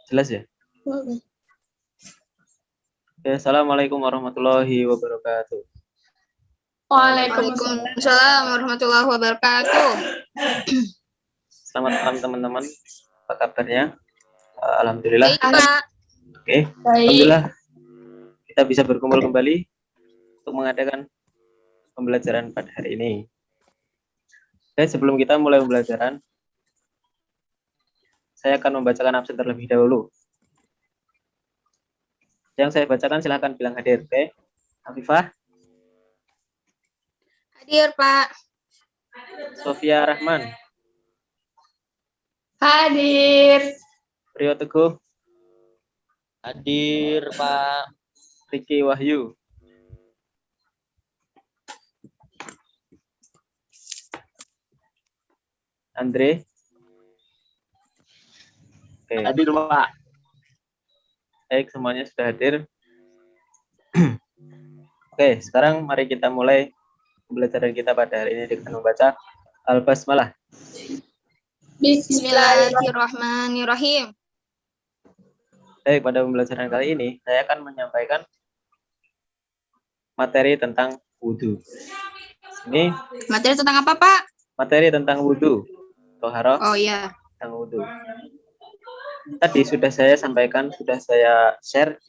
Jelas ya? Ya, assalamualaikum warahmatullahi wabarakatuh. Waalaikumsalam warahmatullahi wabarakatuh. Selamat malam teman-teman. Apa kabarnya? Alhamdulillah. Baik, Pak. Oke. Alhamdulillah kita bisa berkumpul kembali untuk mengadakan pembelajaran pada hari ini. Oke, sebelum kita mulai pembelajaran, saya akan membacakan absen terlebih dahulu. Yang saya bacakan silahkan bilang hadir. Oke. Afifah. Hadir, Pak. Sofia Rahman. Hadir. Rio Teguh. Hadir, Pak. Riki Wahyu. Andre. Oke. Hadir, Pak. Baik, semuanya sudah hadir. Oke, sekarang mari kita mulai pembelajaran kita pada hari ini dengan membaca Al-Basmalah. Bismillahirrahmanirrahim. Baik, pada pembelajaran kali ini saya akan menyampaikan materi tentang wudhu. Ini materi tentang apa, Pak? Materi tentang wudhu. Toharoh. Oh iya. Tentang wudhu. Tadi sudah saya sampaikan, sudah saya share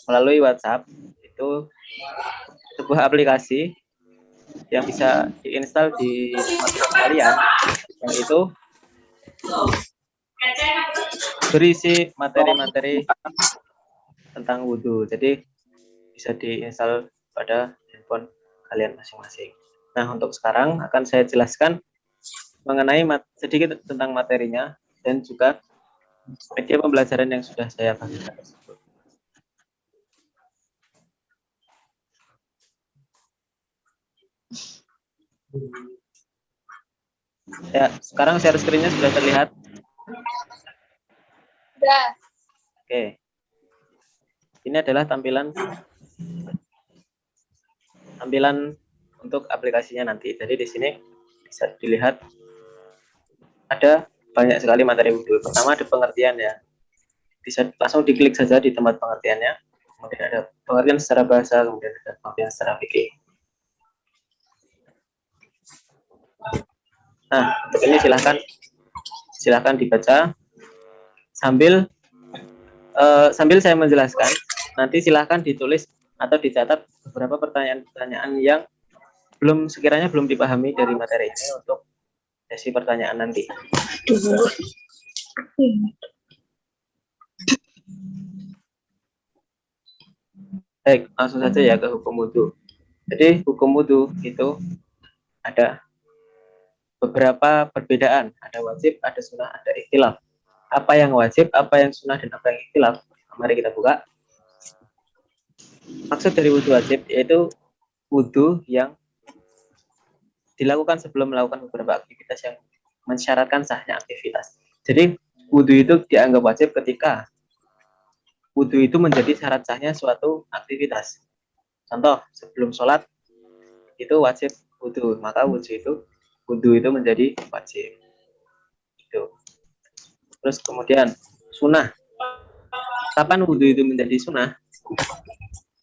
melalui WhatsApp. Itu sebuah aplikasi yang bisa diinstal di smartphone kalian, yang itu berisi materi-materi tentang wudhu. Jadi bisa diinstal pada handphone kalian masing-masing. Nah, untuk sekarang akan saya jelaskan mengenai sedikit tentang materinya dan juga media pembelajaran yang sudah saya bagikan tersebut. Ya, sekarang share screen-nya sudah terlihat? Sudah. Oke. Ini adalah tampilan untuk aplikasinya nanti. Jadi di sini bisa dilihat ada banyak sekali materi wudhu. Pertama ada pengertian ya. Bisa langsung diklik saja di tempat pengertiannya. Kemudian ada pengertian secara bahasa, kemudian ada pengertian secara fikih. Nah, untuk ini silahkan dibaca sambil saya menjelaskan. Nanti silahkan ditulis atau dicatat beberapa pertanyaan-pertanyaan yang sekiranya belum dipahami dari materi ini untuk sesi pertanyaan nanti. Baik, langsung saja ya ke hukum wudhu. Jadi hukum wudhu itu ada beberapa perbedaan. Ada wajib, ada sunnah, ada ikhtilaf. Apa yang wajib, apa yang sunnah, dan apa yang ikhtilaf? Mari kita buka. Maksud dari wudhu wajib yaitu wudhu yang dilakukan sebelum melakukan beberapa aktivitas yang mensyaratkan sahnya aktivitas. Jadi wudhu itu dianggap wajib ketika wudhu itu menjadi syarat sahnya suatu aktivitas. Contoh, sebelum sholat itu wajib wudhu, maka wudhu itu menjadi wajib. Itu. Terus kemudian sunnah. Kapan wudhu itu menjadi sunnah?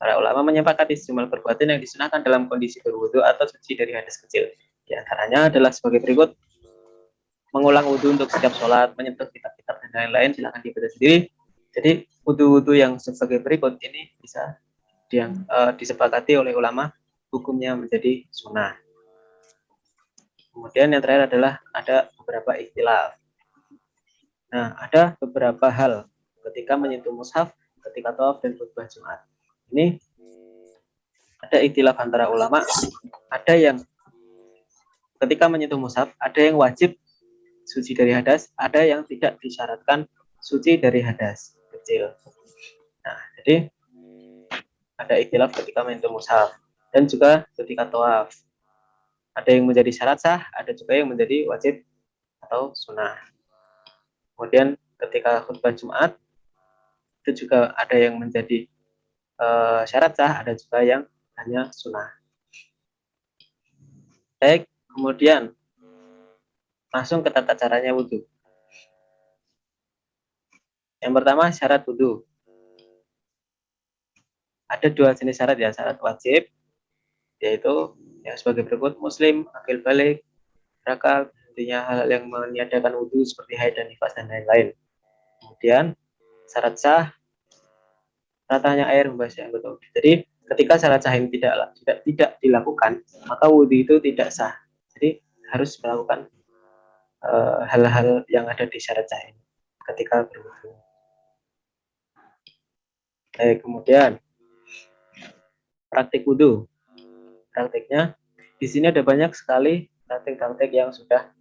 Para ulama menyepakati sejumlah perbuatan yang disunahkan dalam kondisi berwudhu atau suci dari hadas kecil. Di antaranya adalah sebagai berikut: mengulang wudhu untuk setiap sholat, menyentuh kitab-kitab dan lain-lain, silakan dibaca sendiri. Jadi wudhu-wudhu yang sebagai berikut ini bisa disepakati oleh ulama hukumnya menjadi sunnah. Kemudian yang terakhir adalah ada beberapa ikhtilaf. Nah, ada beberapa hal ketika menyentuh mushaf, ketika tawaf dan khutbah Jumat. Ini ada ikhtilaf antara ulama. Ada yang ketika menyentuh mushaf, ada yang wajib suci dari hadas, ada yang tidak disyaratkan suci dari hadas kecil. Nah, jadi ada ikhtilaf ketika menyentuh mushaf dan juga ketika tawaf. Ada yang menjadi syarat sah, ada juga yang menjadi wajib atau sunnah. Kemudian ketika khutbah Jumat itu juga ada yang menjadi syarat sah, ada juga yang hanya sunnah. Baik, kemudian langsung ke tata caranya wudhu. Yang pertama syarat wudhu. Ada dua jenis syarat ya, syarat wajib, yaitu yang sebagai berikut: muslim, akil balik, berakal, intinya hal yang meniadakan wudhu seperti haid dan nifas dan lain-lain. Kemudian syarat sah, ratanya air membasmi anggota wudhu. Jadi ketika syarat sah ini tidak dilakukan, maka wudhu itu tidak sah. Jadi harus melakukan hal-hal yang ada di syarat sah ini ketika berwudhu. Kemudian praktik wudhu. Praktiknya di sini ada banyak sekali praktik-praktik yang sudah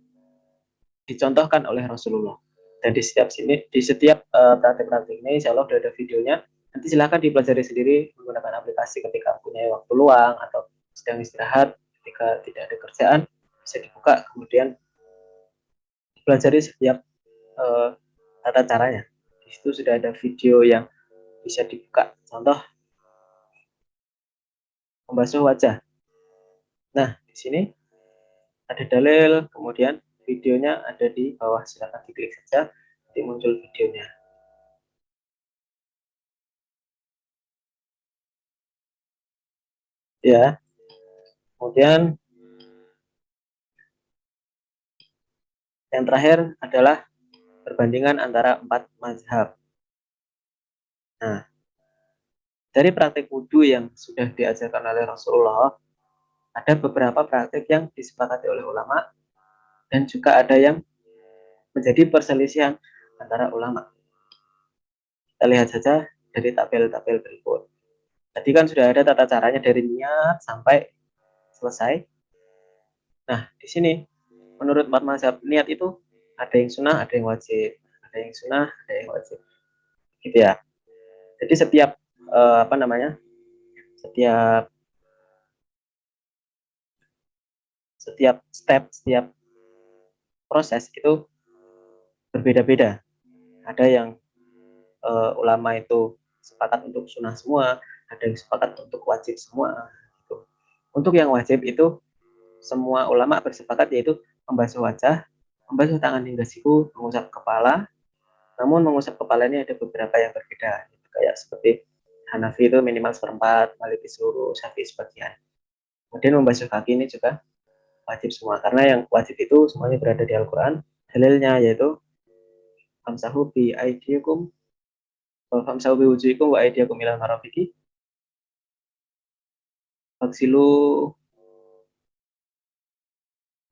dicontohkan oleh Rasulullah. Dan di setiap praktik-praktik ini, insya Allah sudah ada videonya. Nanti silahkan dipelajari sendiri menggunakan aplikasi ketika punya waktu luang atau sedang istirahat, ketika tidak ada kerjaan, bisa dibuka, kemudian dipelajari setiap tata caranya. Di situ sudah ada video yang bisa dibuka. Contoh, membasuh wajah. Nah, di sini ada dalil, kemudian videonya ada di bawah, silakan diklik saja, nanti muncul videonya. Ya, kemudian yang terakhir adalah perbandingan antara 4 mazhab. Nah, dari praktik wudhu yang sudah diajarkan oleh Rasulullah, ada beberapa praktik yang disepakati oleh ulama, dan juga ada yang menjadi perselisihan antara ulama. Kita lihat saja dari tabel-tabel berikut. Tadi kan sudah ada tata caranya dari niat sampai selesai. Nah, di sini menurut 4 mazhab, niat itu ada yang sunnah, ada yang wajib, ada yang sunnah, ada yang wajib, gitu ya. Jadi setiap setiap step, setiap proses itu berbeda-beda. Ada yang ulama itu sepakat untuk sunnah semua, ada yang sepakat untuk wajib semua. Gitu. Untuk yang wajib itu semua ulama bersepakat, yaitu membasuh wajah, membasuh tangan hingga siku, mengusap kepala. Namun mengusap kepala ini ada beberapa yang berbeda, kayak seperti Hanafi itu minimal seperempat, Maliki seluruh, Syafi'i sebagian. Kemudian membasuh kaki ini juga wajib semua, karena yang wajib itu semuanya berada di Al-Quran. Dalilnya yaitu famsahu bi aidikum famsahu bi wujuhikum wa aidiakum ilal marafiqi faksilu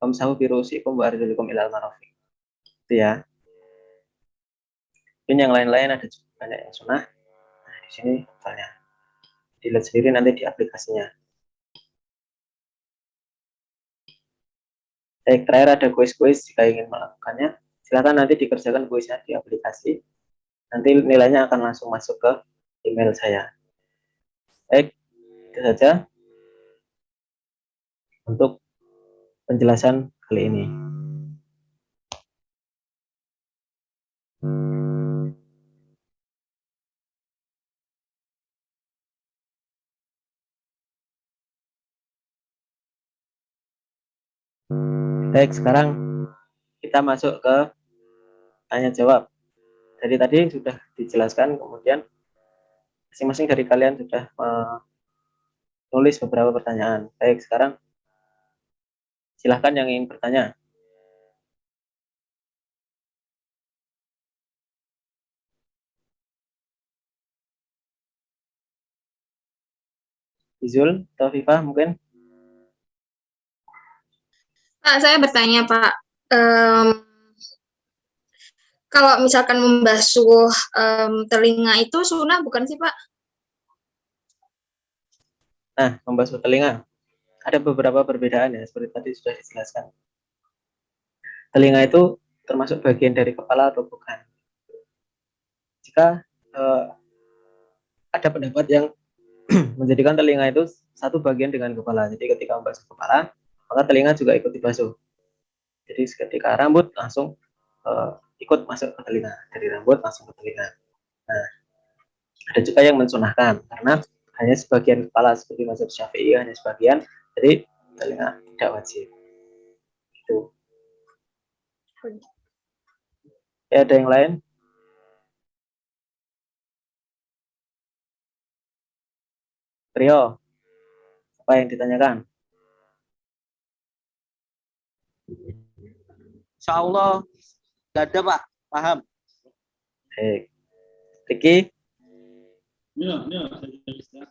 famsahu bi ru'usikum wa arjulikum ilal marafiq. Itu ya. Ini yang lain-lain ada juga banyak yang sunnah. Nah, di sini totalnya dilihat sendiri nanti di aplikasinya. Terakhir ada kuis-kuis, jika ingin melakukannya silakan nanti dikerjakan kuisnya di aplikasi, nanti nilainya akan langsung masuk ke email saya. Baik, itu saja untuk penjelasan kali ini. Baik, sekarang kita masuk ke tanya jawab. Dari tadi sudah dijelaskan, kemudian masing-masing dari kalian sudah menulis beberapa pertanyaan. Baik, sekarang silahkan yang ingin bertanya. Izul atau Viva mungkin? Pak, saya bertanya, Pak. Kalau misalkan membasuh telinga itu sunnah bukan sih, Pak? Nah, membasuh telinga. Ada beberapa perbedaan ya, seperti tadi sudah dijelaskan. Telinga itu termasuk bagian dari kepala atau bukan? Jika ada pendapat yang menjadikan telinga itu satu bagian dengan kepala, jadi ketika membasuh kepala, maka telinga juga ikut dibasuh. Jadi ketika rambut langsung ikut masuk ke telinga, dari rambut langsung ke telinga. Nah, ada juga yang mensunahkan karena hanya sebagian kepala, seperti mazhab Syafi'i hanya sebagian, jadi telinga tidak wajib. Gitu. Ya, ada yang lain? Rio, apa yang ditanyakan? Insya Allah nggak ada Pak, paham. Baik. Riki, Ya, saya bisa.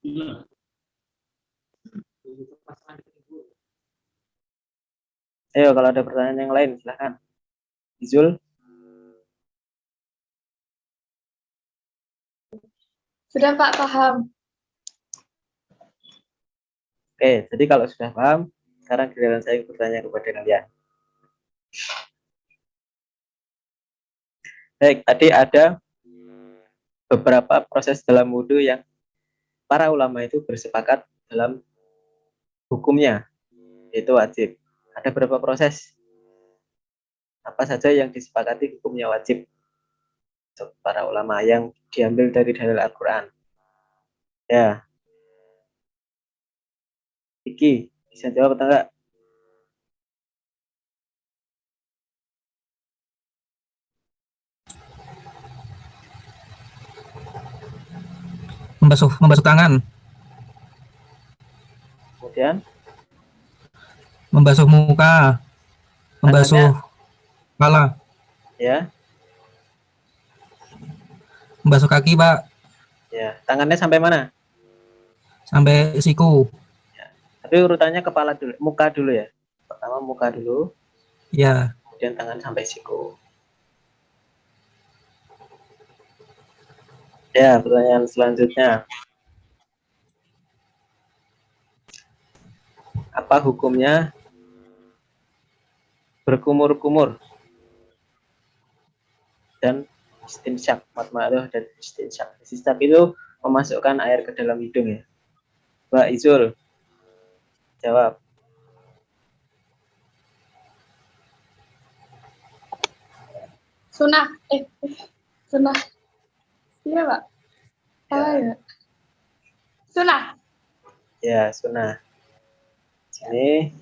Ya. ayo kalau ada pertanyaan yang lain silahkan. Izul, Sudah Pak, paham. oke. Jadi kalau sudah paham, sekarang giliran saya bertanya kepada kalian. Baik, tadi ada beberapa proses dalam wudhu yang para ulama itu bersepakat dalam hukumnya, yaitu wajib. Ada berapa proses? Apa saja yang disepakati hukumnya wajib untuk para ulama yang diambil dari dalil Al-Quran? Ya, Iki, bisa jawab atau enggak? Membasuh tangan, Kemudian membasuh muka, membasuh kepala, ya, membasuh kaki, Pak, ya, tangannya sampai mana? sampai siku. Tapi urutannya kepala dulu, muka dulu ya. Pertama muka dulu, Ya, kemudian tangan sampai siku. Ya, pertanyaan selanjutnya. Apa hukumnya berkumur-kumur dan istinsyak, matmadah dan istinsyak. Istinsyak itu memasukkan air ke dalam hidung ya. Mbak Izul, jawab. Sunnah. Sunnah. Iya Pak. Salah ya. Sunnah. Ya, sunnah. Sini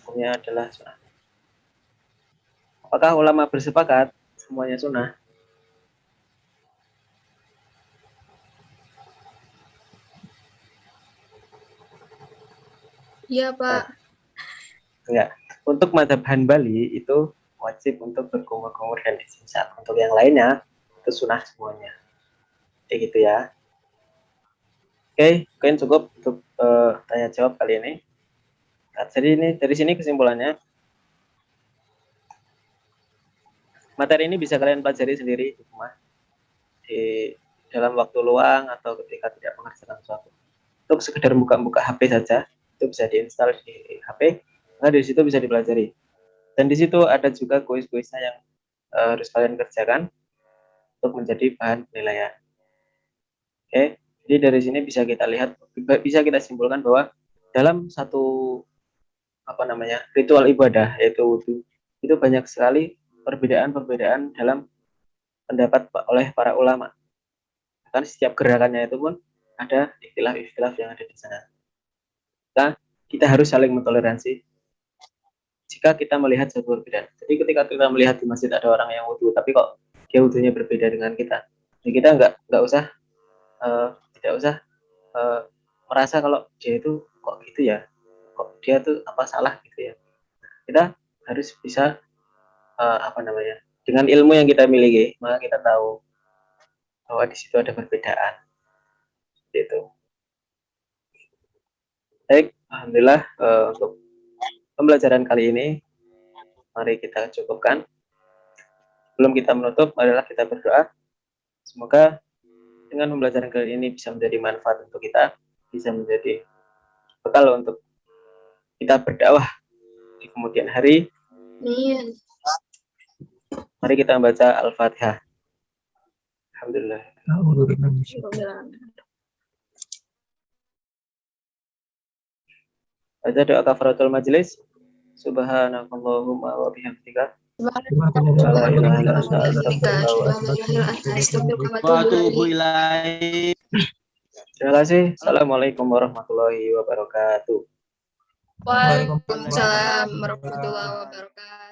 hukumnya adalah sunnah. Apakah ulama bersepakat semuanya sunnah? Iya Pak. Enggak. Untuk mazhab Hanbali itu wajib untuk berkumur-kumur dan istinsyak. Untuk yang lainnya itu sunnah semuanya. Kayak gitu ya. Oke, mungkin cukup untuk tanya jawab kali ini. Nah, jadi ini dari sini kesimpulannya, materi ini bisa kalian pelajari sendiri di rumah, di dalam waktu luang atau ketika tidak mengerjakan sesuatu. Untuk sekedar buka-buka HP saja, itu bisa diinstal di HP, nah dari situ bisa dipelajari. Dan di situ ada juga kuis-kuisnya yang harus kalian kerjakan untuk menjadi bahan penilaian. Oke, jadi dari sini bisa kita lihat, bisa kita simpulkan bahwa dalam satu ritual ibadah yaitu wudhu, itu banyak sekali perbedaan-perbedaan dalam pendapat oleh para ulama. Kan setiap gerakannya itu pun ada ikhtilaf-ikhtilaf yang ada di sana. Nah, kita harus saling mentoleransi jika kita melihat satu perbedaan. Jadi ketika kita melihat di masjid ada orang yang wudhu, tapi kok dia wudhunya berbeda dengan kita, jadi kita nggak usah tidak usah merasa kalau dia itu kok gitu ya, kok dia tuh apa salah gitu ya. Kita harus bisa dengan ilmu yang kita miliki, maka kita tahu bahwa di situ ada perbedaan. Gitu. Baik, alhamdulillah untuk pembelajaran kali ini mari kita cukupkan. Sebelum kita menutup, marilah kita berdoa. Semoga dengan pembelajaran kali ini bisa menjadi manfaat untuk kita, bisa menjadi bekal untuk kita berdakwah di kemudian hari. Amin. Mari kita membaca Al-Fatihah. Alhamdulillah. Baca doa kafaratul majelis. Subhanakallahumma wa bihamdika. Terima kasih. Assalamualaikum warahmatullahi wabarakatuh. Waalaikumsalam warahmatullahi wabarakatuh.